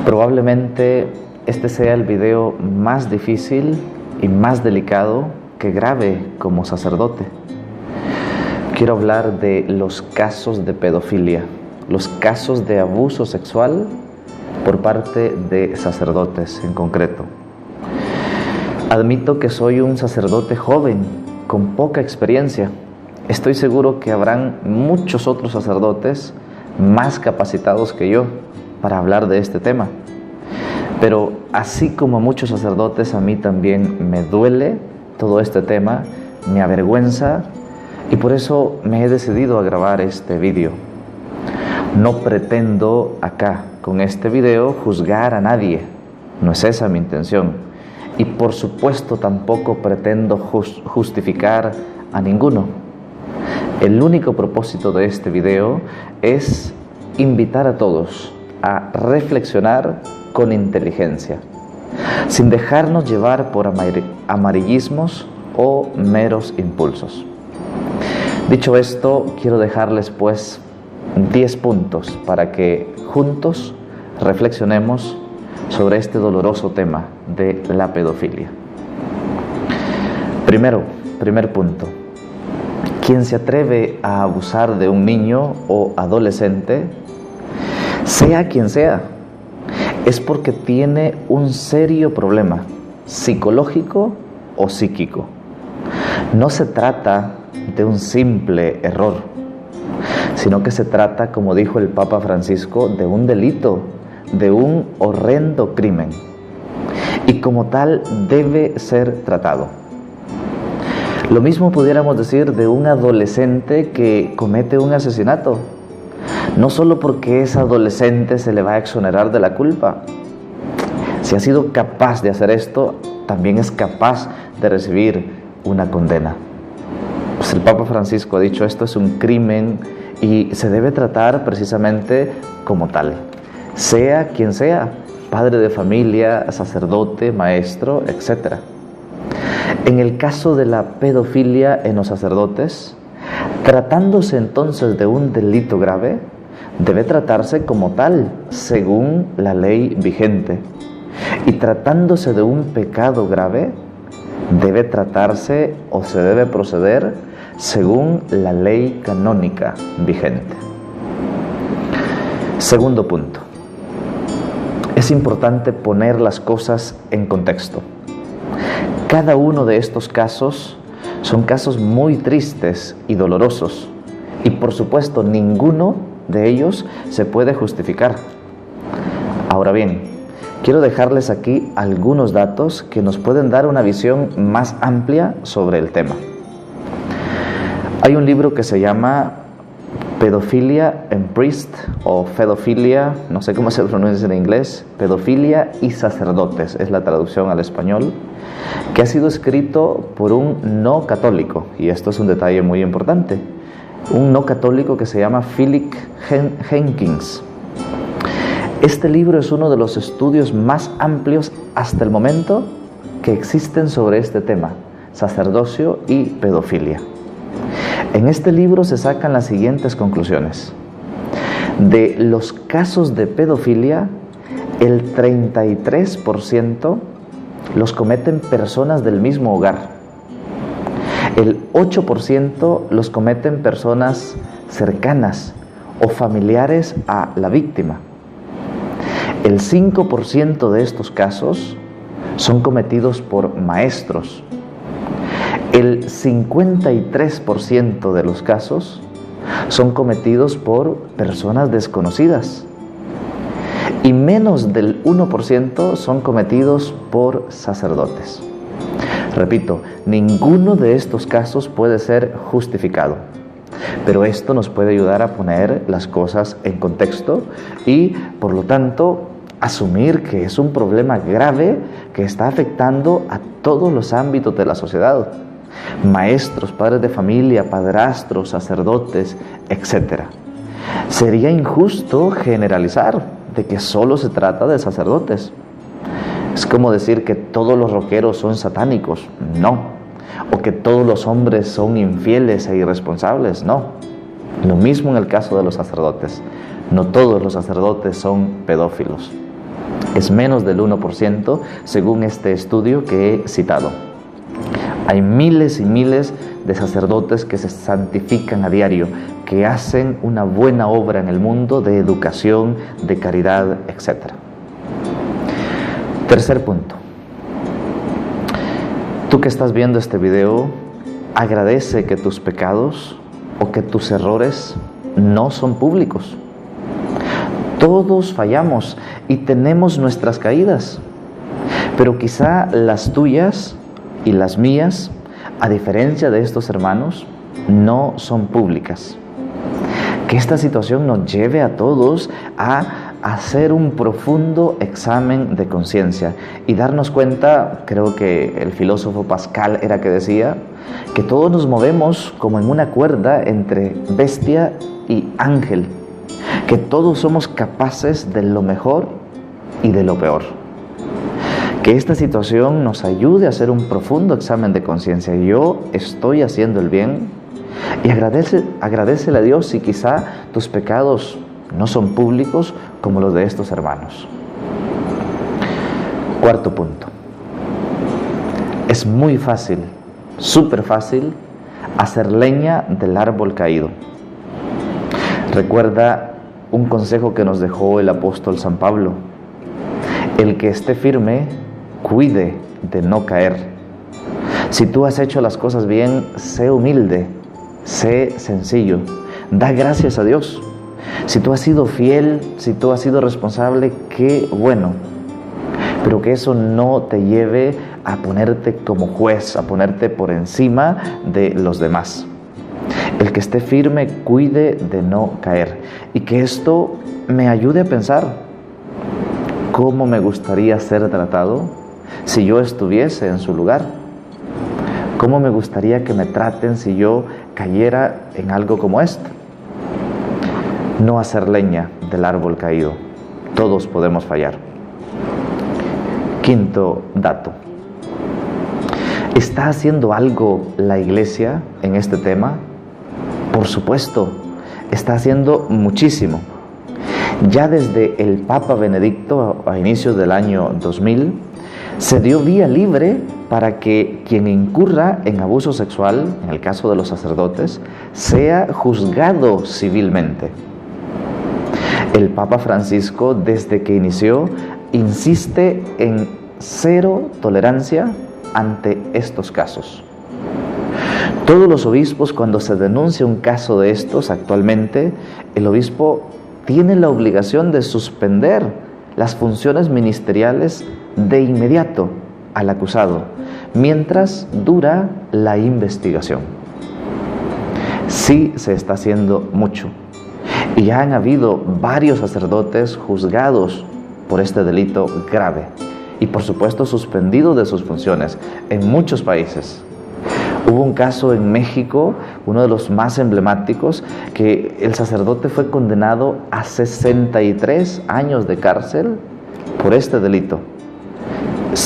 Probablemente este sea el video más difícil y más delicado que grabe como sacerdote. Quiero hablar de los casos de pedofilia, los casos de abuso sexual por parte de sacerdotes en concreto. Admito que soy un sacerdote joven, con poca experiencia. Estoy seguro que habrán muchos otros sacerdotes más capacitados que yo para hablar de este tema. Pero así como a muchos sacerdotes, a mí también me duele todo este tema, me avergüenza, y por eso me he decidido a grabar este video. No pretendo acá, con este video, juzgar a nadie. No es esa mi intención. Y por supuesto tampoco pretendo justificar a ninguno. El único propósito de este video es invitar a todos a reflexionar con inteligencia, sin dejarnos llevar por amarillismos o meros impulsos. Dicho esto, quiero dejarles pues 10 puntos para que juntos reflexionemos sobre este doloroso tema de la pedofilia. Primer punto. Quien se atreve a abusar de un niño o adolescente, sea quien sea, es porque tiene un serio problema psicológico o psíquico. No se trata de un simple error, sino que se trata, como dijo el Papa Francisco, de un delito, de un horrendo crimen, y como tal debe ser tratado. Lo mismo pudiéramos decir de un adolescente que comete un asesinato. No solo porque ese adolescente se le va a exonerar de la culpa. Si ha sido capaz de hacer esto, también es capaz de recibir una condena. Pues el Papa Francisco ha dicho, esto es un crimen y se debe tratar precisamente como tal. Sea quien sea, padre de familia, sacerdote, maestro, etc. En el caso de la pedofilia en los sacerdotes, tratándose entonces de un delito grave, debe tratarse como tal, según la ley vigente. Y tratándose de un pecado grave, debe tratarse o se debe proceder según la ley canónica vigente. Segundo punto. Es importante poner las cosas en contexto. Cada uno de estos casos son casos muy tristes y dolorosos, y por supuesto ninguno de ellos se puede justificar. Ahora bien, quiero dejarles aquí algunos datos que nos pueden dar una visión más amplia sobre el tema. Hay un libro que se llama Pedophilia and Priest, o Pedofilia, no sé cómo se pronuncia en inglés, Pedofilia y Sacerdotes, es la traducción al español, que ha sido escrito por un no católico, y esto es un detalle muy importante, un no católico que se llama Philip Jenkins. Este libro es uno de los estudios más amplios hasta el momento que existen sobre este tema, sacerdocio y pedofilia. En este libro se sacan las siguientes conclusiones. De los casos de pedofilia, el 33% los cometen personas del mismo hogar. El 8% los cometen personas cercanas o familiares a la víctima. El 5% de estos casos son cometidos por maestros. El 53% de los casos son cometidos por personas desconocidas. Y menos del 1% son cometidos por sacerdotes. Repito, ninguno de estos casos puede ser justificado, pero esto nos puede ayudar a poner las cosas en contexto y, por lo tanto, asumir que es un problema grave que está afectando a todos los ámbitos de la sociedad. Maestros, padres de familia, padrastros, sacerdotes, etc. Sería injusto generalizar de que solo se trata de sacerdotes. Es como decir que todos los rockeros son satánicos. No. O que todos los hombres son infieles e irresponsables. No. Lo mismo en el caso de los sacerdotes. No todos los sacerdotes son pedófilos. Es menos del 1% según este estudio que he citado. Hay miles y miles de sacerdotes que se santifican a diario, que hacen una buena obra en el mundo de educación, de caridad, etc. Tercer punto. Tú que estás viendo este video, agradece que tus pecados o que tus errores no son públicos. Todos fallamos y tenemos nuestras caídas, pero quizá las tuyas y las mías, a diferencia de estos hermanos, no son públicas. Que esta situación nos lleve a todos a hacer un profundo examen de conciencia y darnos cuenta, creo que el filósofo Pascal era que decía, que todos nos movemos como en una cuerda entre bestia y ángel, que todos somos capaces de lo mejor y de lo peor. Que esta situación nos ayude a hacer un profundo examen de conciencia. Yo estoy haciendo el bien, y agradécele a Dios si quizá tus pecados no son públicos como los de estos hermanos. Cuarto punto. Es muy fácil, súper fácil, hacer leña del árbol caído. Recuerda un consejo que nos dejó el apóstol San Pablo. El que esté firme, cuide de no caer. Si tú has hecho las cosas bien, sé humilde, sé sencillo, da gracias a Dios. Si tú has sido fiel, si tú has sido responsable, qué bueno. Pero que eso no te lleve a ponerte como juez, a ponerte por encima de los demás. El que esté firme, cuide de no caer. Y que esto me ayude a pensar cómo me gustaría ser tratado si yo estuviese en su lugar. ¿Cómo me gustaría que me traten si yo cayera en algo como esto? No hacer leña del árbol caído. Todos podemos fallar. Quinto dato. ¿Está haciendo algo la Iglesia en este tema? Por supuesto, está haciendo muchísimo. Ya desde el Papa Benedicto, a inicios del año 2000, se dio vía libre para que quien incurra en abuso sexual, en el caso de los sacerdotes, sea juzgado civilmente. El Papa Francisco, desde que inició, insiste en cero tolerancia ante estos casos. Todos los obispos, cuando se denuncia un caso de estos actualmente, el obispo tiene la obligación de suspender las funciones ministeriales de inmediato al acusado, mientras dura la investigación. Sí se está haciendo mucho, y ya han habido varios sacerdotes juzgados por este delito grave, y por supuesto suspendidos de sus funciones en muchos países. Hubo un caso en México, uno de los más emblemáticos, que el sacerdote fue condenado a 63 años de cárcel por este delito.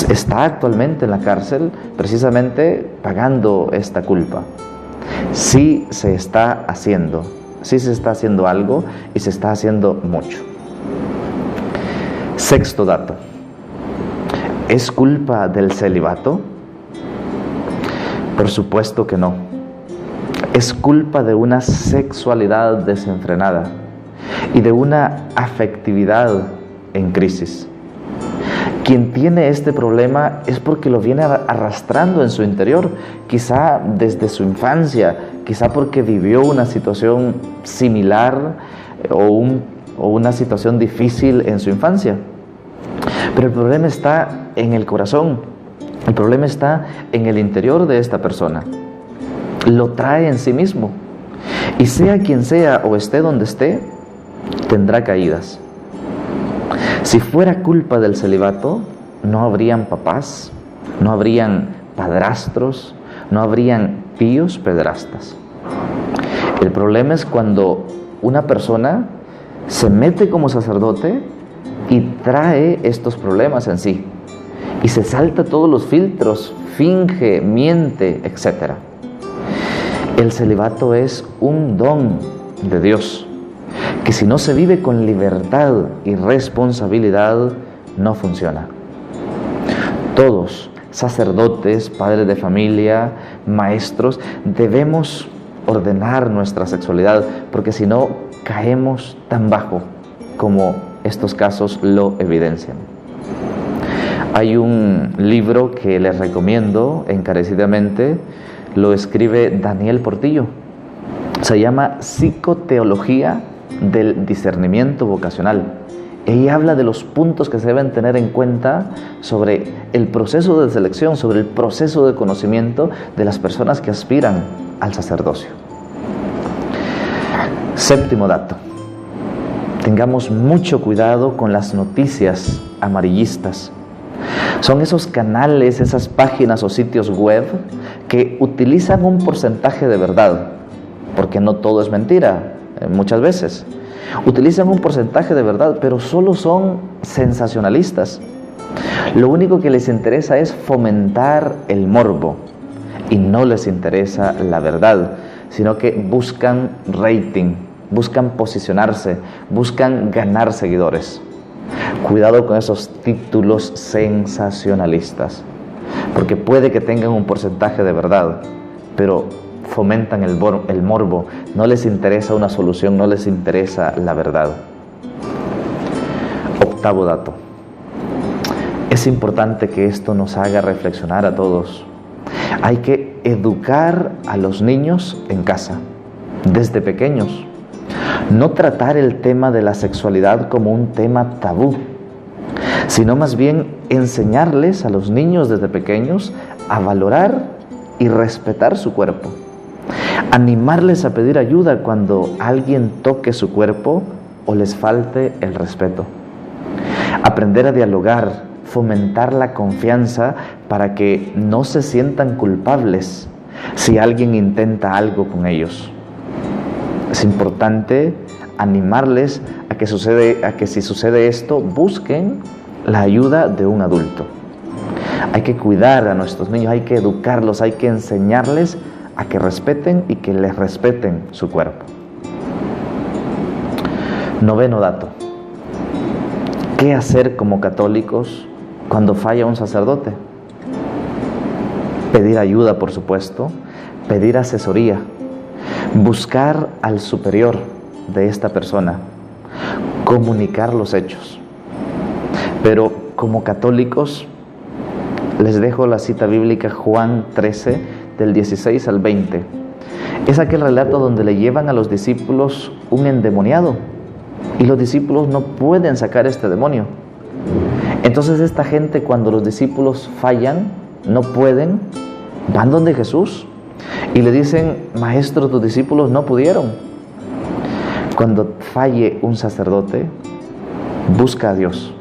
Está actualmente en la cárcel precisamente pagando esta culpa. Sí se está haciendo algo y se está haciendo mucho. Sexto dato. ¿Es culpa del celibato? Por supuesto que no. Es culpa de una sexualidad desenfrenada y de una afectividad en crisis. Quien tiene este problema es porque lo viene arrastrando en su interior, quizá desde su infancia, quizá porque vivió una situación similar o una situación difícil en su infancia. Pero el problema está en el corazón. El problema está en el interior de esta persona. Lo trae en sí mismo. Y sea quien sea o esté donde esté, tendrá caídas. Si fuera culpa del celibato, no habrían papás, no habrían padrastros, no habrían píos pederastas. El problema es cuando una persona se mete como sacerdote y trae estos problemas en sí. Y se salta todos los filtros, finge, miente, etc. El celibato es un don de Dios, que si no se vive con libertad y responsabilidad, no funciona. Todos, sacerdotes, padres de familia, maestros, debemos ordenar nuestra sexualidad, porque si no, caemos tan bajo como estos casos lo evidencian. Hay un libro que les recomiendo encarecidamente, lo escribe Daniel Portillo. Se llama Psicoteología del discernimiento vocacional. Ella habla de los puntos que se deben tener en cuenta sobre el proceso de selección, sobre el proceso de conocimiento de las personas que aspiran al sacerdocio. Séptimo dato. Tengamos mucho cuidado con las noticias amarillistas. Son esos canales, esas páginas o sitios web que utilizan un porcentaje de verdad, porque no todo es mentira, muchas veces. Utilizan un porcentaje de verdad, pero solo son sensacionalistas. Lo único que les interesa es fomentar el morbo y no les interesa la verdad, sino que buscan rating, buscan posicionarse, buscan ganar seguidores. Cuidado con esos títulos sensacionalistas, porque puede que tengan un porcentaje de verdad, pero fomentan el morbo, no les interesa una solución, no les interesa la verdad. Octavo dato. Es importante que esto nos haga reflexionar a todos. Hay que educar a los niños en casa, desde pequeños. No tratar el tema de la sexualidad como un tema tabú, sino más bien enseñarles a los niños desde pequeños a valorar y respetar su cuerpo. Animarles a pedir ayuda cuando alguien toque su cuerpo o les falte el respeto. Aprender a dialogar, fomentar la confianza para que no se sientan culpables si alguien intenta algo con ellos. Es importante animarles a que si sucede esto, busquen la ayuda de un adulto. Hay que cuidar a nuestros niños, hay que educarlos, hay que enseñarles a que respeten y que les respeten su cuerpo. Noveno dato. ¿Qué hacer como católicos cuando falla un sacerdote? Pedir ayuda, por supuesto, pedir asesoría, buscar al superior de esta persona, comunicar los hechos. Pero como católicos, les dejo la cita bíblica Juan 13, del 16 al 20. Es aquel relato donde le llevan a los discípulos un endemoniado y los discípulos no pueden sacar este demonio. Entonces esta gente, cuando los discípulos fallan, no pueden, van donde Jesús y le dicen: Maestro, tus discípulos no pudieron. Cuando falle un sacerdote, busca a Dios.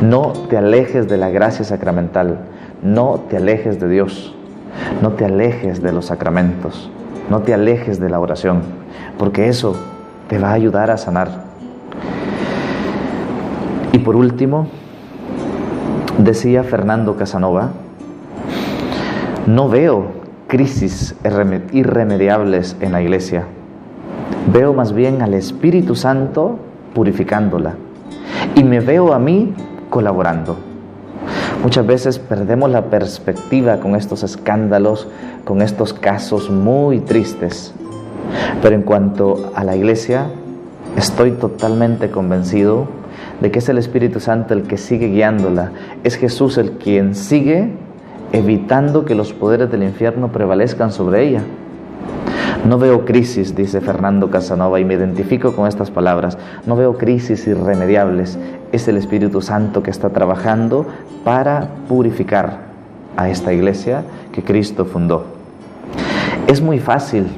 No te alejes de la gracia sacramental, no te alejes de Dios, no te alejes de los sacramentos, no te alejes de la oración, porque eso te va a ayudar a sanar. Y por último, decía Fernando Casanova: no veo crisis irremediables en la iglesia, veo más bien al Espíritu Santo purificándola y me veo a mí colaborando. Muchas veces perdemos la perspectiva con estos escándalos, con estos casos muy tristes. Pero en cuanto a la iglesia, estoy totalmente convencido de que es el Espíritu Santo el que sigue guiándola. Es Jesús el quien sigue evitando que los poderes del infierno prevalezcan sobre ella. No veo crisis, dice Fernando Casanova, y me identifico con estas palabras. No veo crisis irremediables. Es el Espíritu Santo que está trabajando para purificar a esta iglesia que Cristo fundó. Es muy fácil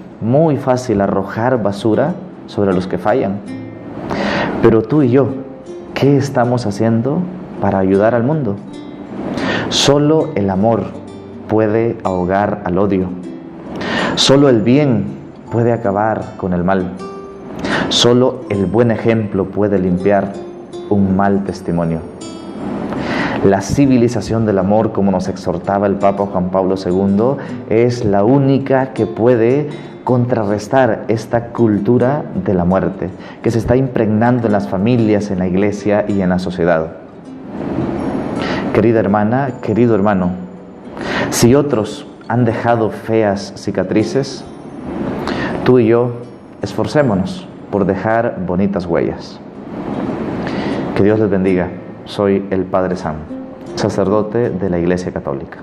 arrojar basura sobre los que fallan. Pero tú y yo, ¿qué estamos haciendo para ayudar al mundo? Solo el amor puede ahogar al odio. Solo el bien puede acabar con el mal. Solo el buen ejemplo puede limpiar un mal testimonio. La civilización del amor, como nos exhortaba el Papa Juan Pablo II, es la única que puede contrarrestar esta cultura de la muerte que se está impregnando en las familias, en la iglesia y en la sociedad. Querida hermana, querido hermano, si otros han dejado feas cicatrices, tú y yo esforcémonos por dejar bonitas huellas. Que Dios les bendiga. Soy el Padre Sam, sacerdote de la Iglesia Católica.